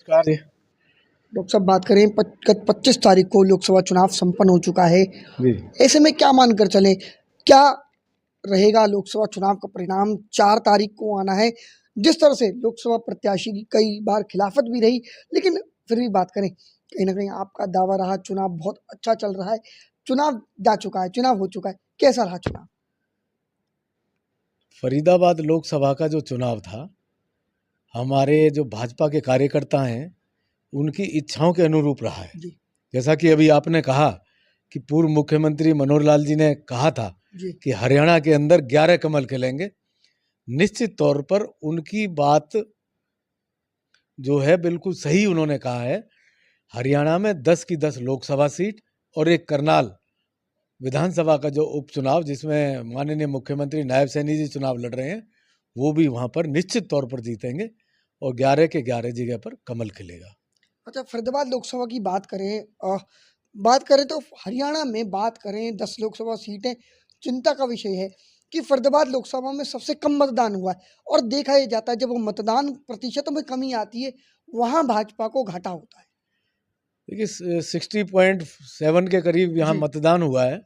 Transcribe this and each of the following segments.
नमस्कार जी। डॉक्टर साहब बात करें गत 25 तारीख को लोकसभा चुनाव संपन्न हो चुका है। जी। ऐसे में क्या मानकर चलें, क्या रहेगा लोकसभा चुनाव का परिणाम? 4 तारीख को आना है। जिस तरह से लोकसभा प्रत्याशी की कई बार खिलाफत भी रही, लेकिन फिर भी बात करें, कहीं न कहीं आपका दावा रहा चुनाव बहुत अच्छा चल रहा है। चुनाव जा चुका है, चुनाव हो चुका है, कैसा रहा चुनाव? फरीदाबाद लोकसभा का जो चुनाव था, हमारे जो भाजपा के कार्यकर्ता हैं, उनकी इच्छाओं के अनुरूप रहा है। जी, जैसा कि अभी आपने कहा कि पूर्व मुख्यमंत्री मनोहर लाल जी ने कहा था जी, कि हरियाणा के अंदर 11 कमल खिलेंगे। निश्चित तौर पर उनकी बात जो है बिल्कुल सही उन्होंने कहा है। हरियाणा में 10 की 10 लोकसभा सीट और एक करनाल विधानसभा का जो उपचुनाव जिसमें माननीय मुख्यमंत्री नायब सैनी जी चुनाव लड़ रहे हैं, वो भी वहाँ पर निश्चित तौर पर जीतेंगे और 11 के 11 जगह पर कमल खिलेगा। अच्छा, फरीदाबाद लोकसभा की बात करें तो हरियाणा में बात करें 10 लोकसभा सीटें चिंता का विषय है कि फरीदाबाद लोकसभा में सबसे कम मतदान हुआ है और देखा ये जाता है जब वो मतदान प्रतिशतों में कमी आती है, वहाँ भाजपा को घाटा होता है। देखिए 60.7 के करीब यहाँ जी, मतदान हुआ है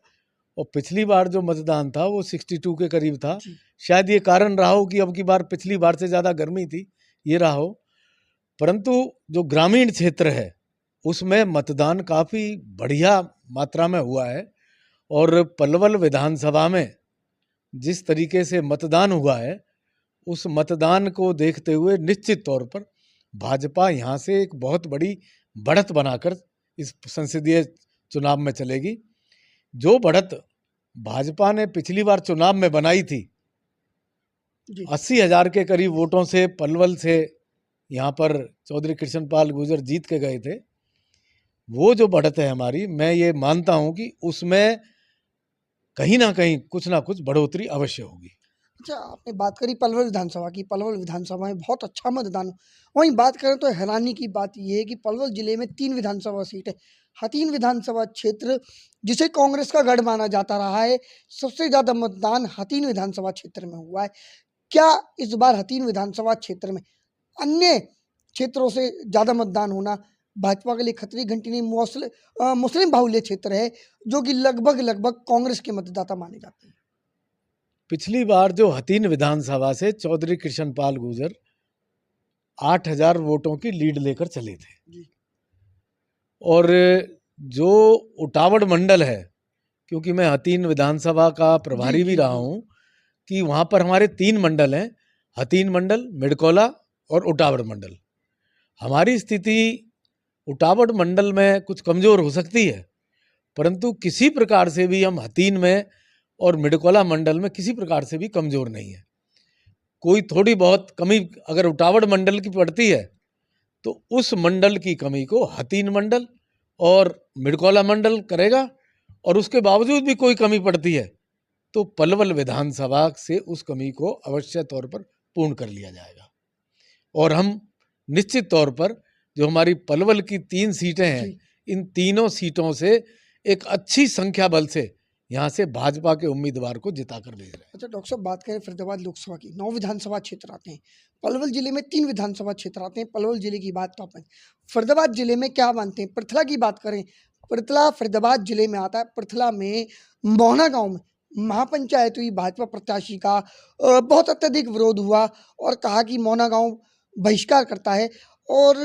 और पिछली बार जो मतदान था वो 62 के करीब था। जी, शायद ये कारण रहा हो कि अब की बार पिछली बार से ज़्यादा गर्मी थी, ये रहा हो। परंतु जो ग्रामीण क्षेत्र है उसमें मतदान काफ़ी बढ़िया मात्रा में हुआ है और पलवल विधानसभा में जिस तरीके से मतदान हुआ है, उस मतदान को देखते हुए निश्चित तौर पर भाजपा यहाँ से एक बहुत बड़ी बढ़त बनाकर इस संसदीय चुनाव में चलेगी। जो बढ़त भाजपा ने पिछली बार चुनाव में बनाई थी, जी। 80,000 के करीब वोटों से पलवल से यहाँ पर चौधरी कृष्णपाल गुर्जर जीत के गए थे। वो जो बढ़त है हमारी, मैं ये मानता हूँ कि उसमें कहीं ना कहीं कुछ ना कुछ बढ़ोतरी अवश्य होगी। अच्छा, आपने बात करी पलवल विधानसभा की, पलवल विधानसभा में बहुत अच्छा मतदान हुआ। वहीं बात करें तो हैरानी की बात ये है कि पलवल जिले में 3 विधानसभा सीट है। हथीन विधानसभा क्षेत्र जिसे कांग्रेस का गढ़ माना जाता रहा है, सबसे ज़्यादा मतदान हथीन विधानसभा क्षेत्र में हुआ है। क्या इस बार हथीन विधानसभा क्षेत्र में अन्य क्षेत्रों से ज़्यादा मतदान होना भाजपा के लिए खतरे की घंटी नहीं? मुस्लिम बाहुल्य क्षेत्र है, जो कि लगभग कांग्रेस के मतदाता माने जाते हैं। पिछली बार जो हथीन विधानसभा से चौधरी कृष्णपाल गुर्जर 8,000 वोटों की लीड लेकर चले थे जी, और जो उटावड़ मंडल है, क्योंकि मैं हथीन विधानसभा का जी, प्रभारी भी जी, रहा जी। हूँ, कि वहाँ पर हमारे 3 मंडल हैं, हथीन मंडल, मिडकोला और उटावड़ मंडल। हमारी स्थिति उटावड़ मंडल में कुछ कमज़ोर हो सकती है, परंतु किसी प्रकार से भी हम हथीन में और मिडकोला मंडल में किसी प्रकार से भी कमज़ोर नहीं है। कोई थोड़ी बहुत कमी अगर उटावड़ मंडल की पड़ती है, तो उस मंडल की कमी को हथीन मंडल और मिडकोला मंडल करेगा और उसके बावजूद भी कोई कमी पड़ती है, तो पलवल विधानसभा से उस कमी को अवश्य तौर पर पूर्ण कर लिया जाएगा। और हम निश्चित तौर पर जो हमारी पलवल की 3 सीटें हैं, जी। इन तीनों सीटों से एक अच्छी संख्या बल से यहाँ से भाजपा के उम्मीदवार को जिताकर भेज रहे हैं। अच्छा, डॉक्टर साहब बात करें फरीदाबाद लोकसभा की, 9 विधानसभा क्षेत्र आते हैं। पलवल जिले में 3 विधानसभा क्षेत्र आते हैं। पलवल जिले की बात तो आपने फरीदाबाद जिले में क्या मानते हैं? पृथला की बात करें, पृथला फरीदाबाद जिले में आता है। पृथला में मोहना गाँव में महापंचायत हुई भाजपा प्रत्याशी का बहुत अत्यधिक विरोध हुआ और कहा कि मोहना गाँव बहिष्कार करता है और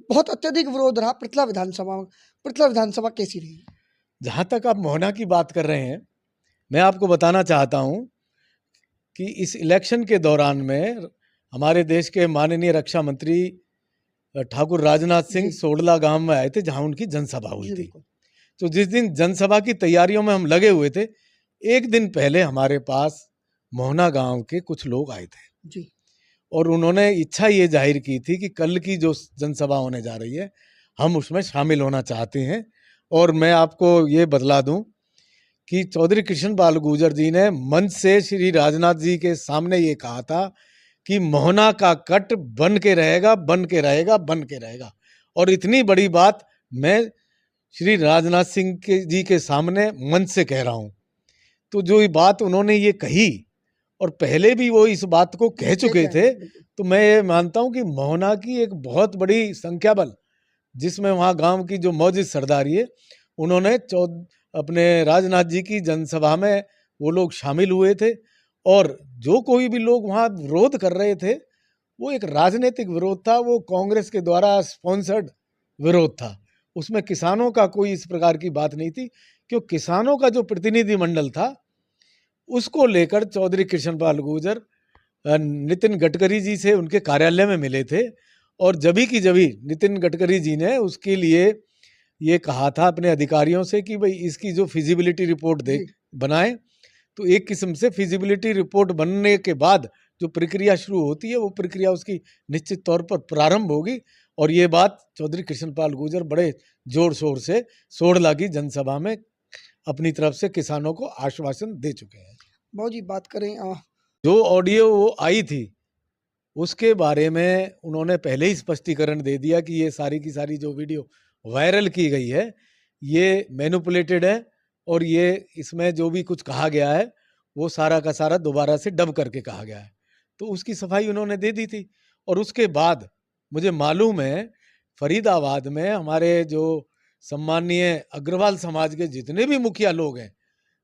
बहुत अत्यधिक विरोध रहा पृथला विधानसभा में। पृथला विधानसभा कैसी रही? जहाँ तक आप मोहना की बात कर रहे हैं, मैं आपको बताना चाहता हूँ कि इस इलेक्शन के दौरान में हमारे देश के माननीय रक्षा मंत्री ठाकुर राजनाथ सिंह जी, सोडला गांव में आए थे, जहां उनकी जनसभा हुई जी थी। बिल्कुल। तो जिस दिन जनसभा की तैयारियों में हम लगे हुए थे, एक दिन पहले हमारे पास मोहना गांव के कुछ लोग आए थे जी, और उन्होंने इच्छा ये जाहिर की थी कि कल की जो जनसभा होने जा रही है, हम उसमें शामिल होना चाहते हैं। और मैं आपको ये बतला दूं कि चौधरी कृष्णपाल गुर्जर जी ने मंच से श्री राजनाथ जी के सामने ये कहा था कि मोहना का कट बन के रहेगा, बन के रहेगा, बन के रहेगा। और इतनी बड़ी बात मैं श्री राजनाथ सिंह के जी के सामने मंच से कह रहा हूँ। तो जो ये बात उन्होंने ये कही और पहले भी वो इस बात को कह चुके थे। बिल्कुल। तो मैं ये मानता हूँ कि मोहना की एक बहुत बड़ी संख्या बल, जिसमें वहाँ गांव की जो मौजूद सरदारी है, उन्होंने अपने राजनाथ जी की जनसभा में वो लोग शामिल हुए थे। और जो कोई भी लोग वहाँ विरोध कर रहे थे, वो एक राजनीतिक विरोध था, वो कांग्रेस के द्वारा स्पॉन्सर्ड विरोध था। उसमें किसानों का कोई इस प्रकार की बात नहीं थी, क्योंकि किसानों का जो प्रतिनिधिमंडल था, उसको लेकर चौधरी कृष्णपाल गुर्जर नितिन गडकरी जी से उनके कार्यालय में मिले थे। और जभी नितिन गडकरी जी ने उसके लिए ये कहा था अपने अधिकारियों से कि भाई इसकी जो फिजिबिलिटी रिपोर्ट जी। बनाएं। तो एक किस्म से फिजिबिलिटी रिपोर्ट बनने के बाद जो प्रक्रिया शुरू होती है, वो प्रक्रिया उसकी निश्चित तौर पर प्रारंभ होगी। और ये बात चौधरी कृष्णपाल गुर्जर बड़े जोर शोर से सोडला की जनसभा में अपनी तरफ से किसानों को आश्वासन दे चुके हैं। बाबू जी बात करें जो ऑडियो वो आई थी, उसके बारे में उन्होंने पहले ही स्पष्टीकरण दे दिया कि ये सारी की सारी जो वीडियो वायरल की गई है, ये मैनिपुलेटेड है। और ये इसमें जो भी कुछ कहा गया है, वो सारा का सारा दोबारा से डब करके कहा गया है। तो उसकी सफाई उन्होंने दे दी थी। और उसके बाद मुझे मालूम है, फरीदाबाद में हमारे जो सम्माननीय अग्रवाल समाज के जितने भी मुखिया लोग हैं,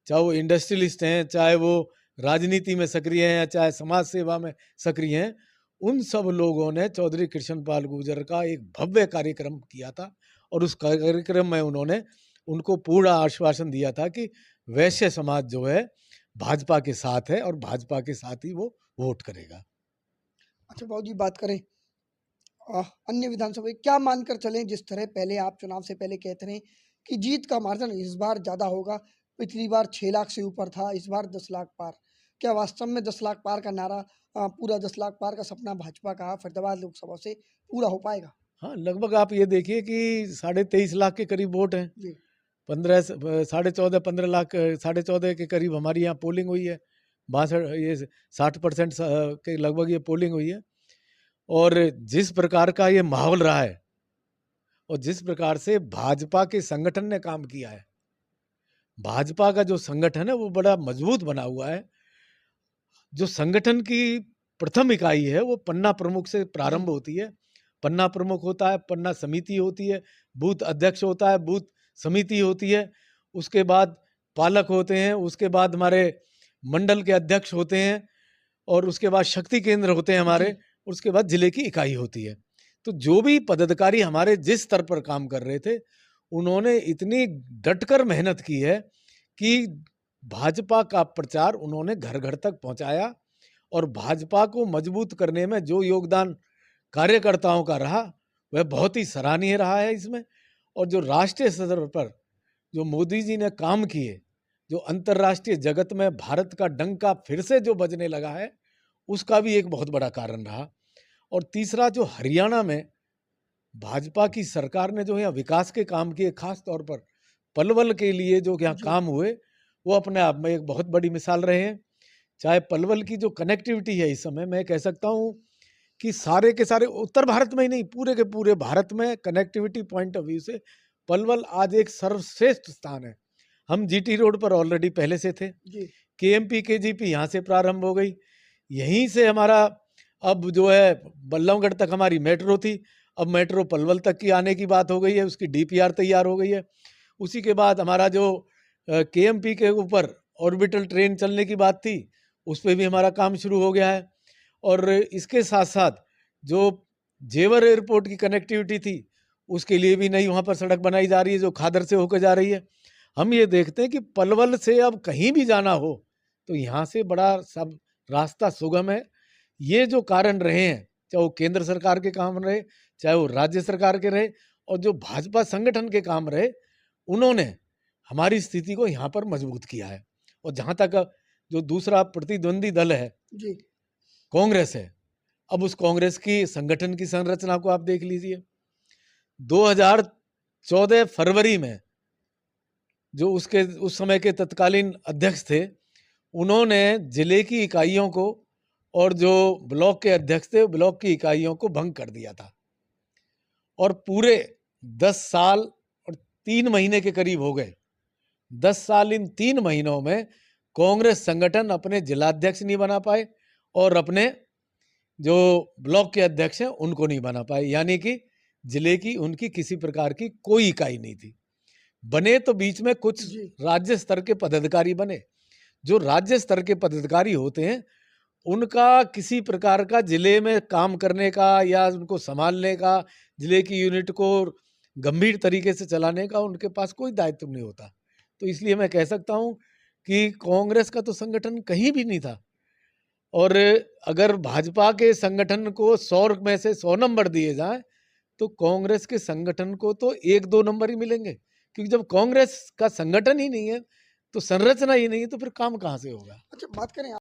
चाहे वो इंडस्ट्रियलिस्ट हैं, चाहे वो राजनीति में सक्रिय हैं, चाहे समाज सेवा में सक्रिय हैं, उन सब लोगों ने चौधरी कृष्णपाल गुर्जर का एक भव्य कार्यक्रम किया था। और उस कार्यक्रम में उन्होंने उनको पूरा आश्वासन दिया था कि वैश्य समाज जो है भाजपा के साथ है और भाजपा के साथ ही वो वोट करेगा। अच्छा बाबू जी बात करें अन्य विधानसभा क्या मानकर चलें, जिस तरह पहले आप चुनाव से पहले कहते रहे कि जीत का मार्जिन इस बार ज़्यादा होगा, पिछली बार 6 लाख से ऊपर था, इस बार 10 लाख पार। क्या वास्तव में 10 लाख पार का नारा पूरा 10 लाख पार का सपना भाजपा का फरीदाबाद लोकसभा से पूरा हो पाएगा? हाँ, लगभग आप ये देखिए कि 23.5 लाख के करीब वोट हैं। जी। 14.5 लाख 14.5 के करीब हमारी यहाँ पोलिंग हुई है। 62 ये 60% के लगभग ये पोलिंग हुई है। और जिस प्रकार का ये माहौल रहा है और जिस प्रकार से भाजपा के संगठन ने काम किया है, भाजपा का जो संगठन है वो बड़ा मजबूत बना हुआ है। जो संगठन की प्रथम इकाई है वो पन्ना प्रमुख से प्रारंभ होती है। पन्ना प्रमुख होता है, पन्ना समिति होती है, बूथ अध्यक्ष होता है, बूथ समिति होती है, उसके बाद पालक होते हैं, उसके बाद हमारे मंडल के अध्यक्ष होते हैं, और उसके बाद शक्ति केंद्र होते हैं हमारे, उसके बाद जिले की इकाई होती है। तो जो भी पदाधिकारी हमारे जिस स्तर पर काम कर रहे थे, उन्होंने इतनी डटकर मेहनत की है कि भाजपा का प्रचार उन्होंने घर घर तक पहुंचाया। और भाजपा को मजबूत करने में जो योगदान कार्यकर्ताओं का रहा, वह बहुत ही सराहनीय रहा है इसमें। और जो राष्ट्रीय स्तर पर जो मोदी जी ने काम किए, जो अंतर्राष्ट्रीय जगत में भारत का डंका फिर से जो बजने लगा है, उसका भी एक बहुत बड़ा कारण रहा। और तीसरा, जो हरियाणा में भाजपा की सरकार ने जो यहाँ विकास के काम किए, खास तौर पर पलवल के लिए जो यहाँ काम हुए, वो अपने आप में एक बहुत बड़ी मिसाल रहे हैं। चाहे पलवल की जो कनेक्टिविटी है, इस समय मैं कह सकता हूँ कि सारे के सारे उत्तर भारत में ही नहीं, पूरे के पूरे भारत में कनेक्टिविटी पॉइंट ऑफ व्यू से पलवल आज एक सर्वश्रेष्ठ स्थान है। हम जीटी रोड पर ऑलरेडी पहले से थे। केएमपी केजीपी यहाँ से प्रारंभ हो गई, यहीं से हमारा अब जो है बल्लभगढ़ तक हमारी मेट्रो थी, अब मेट्रो पलवल तक की आने की बात हो गई है, उसकी डीपीआर तैयार हो गई है। उसी के बाद हमारा जो केएमपी के ऊपर ऑर्बिटल ट्रेन चलने की बात थी, उस पर भी हमारा काम शुरू हो गया है। और इसके साथ साथ जो जेवर एयरपोर्ट की कनेक्टिविटी थी, उसके लिए भी नई वहाँ पर सड़क बनाई जा रही है, जो खादर से होकर जा रही है। हम ये देखते हैं कि पलवल से अब कहीं भी जाना हो तो यहाँ से बड़ा सब रास्ता सुगम है। ये जो कारण रहे हैं, चाहे वो केंद्र सरकार के काम रहे, चाहे वो राज्य सरकार के रहे, और जो भाजपा संगठन के काम रहे, उन्होंने हमारी स्थिति को यहाँ पर मजबूत किया है। और जहाँ तक जो दूसरा प्रतिद्वंदी दल है, कांग्रेस है, अब उस कांग्रेस की संगठन की संरचना को आप देख लीजिए। 2014 फरवरी में जो उसके उस समय के तत्कालीन अध्यक्ष थे, उन्होंने जिले की इकाइयों को और जो ब्लॉक के अध्यक्ष थे, ब्लॉक की इकाइयों को भंग कर दिया था। और पूरे 10 साल और 3 महीने के करीब हो गए। 10 साल इन 3 महीनों में कांग्रेस संगठन अपने जिलाध्यक्ष नहीं बना पाए और अपने जो ब्लॉक के अध्यक्ष हैं उनको नहीं बना पाए, यानी कि जिले की उनकी किसी प्रकार की कोई इकाई नहीं थी। बने तो बीच में कुछ जी राज्य स्तर के पदाधिकारी बने। जो राज्य स्तर के पदाधिकारी होते हैं उनका किसी प्रकार का जिले में काम करने का या उनको संभालने का, जिले की यूनिट को गंभीर तरीके से चलाने का उनके पास कोई दायित्व नहीं होता। तो इसलिए मैं कह सकता हूँ कि कांग्रेस का तो संगठन कहीं भी नहीं था। और अगर भाजपा के संगठन को 100 में से 100 नंबर दिए जाएं तो कांग्रेस के संगठन को तो 1-2 नंबर ही मिलेंगे, क्योंकि जब कांग्रेस का संगठन ही नहीं है तो संरचना ही नहीं है तो फिर काम कहाँ से होगा। अच्छा बात करें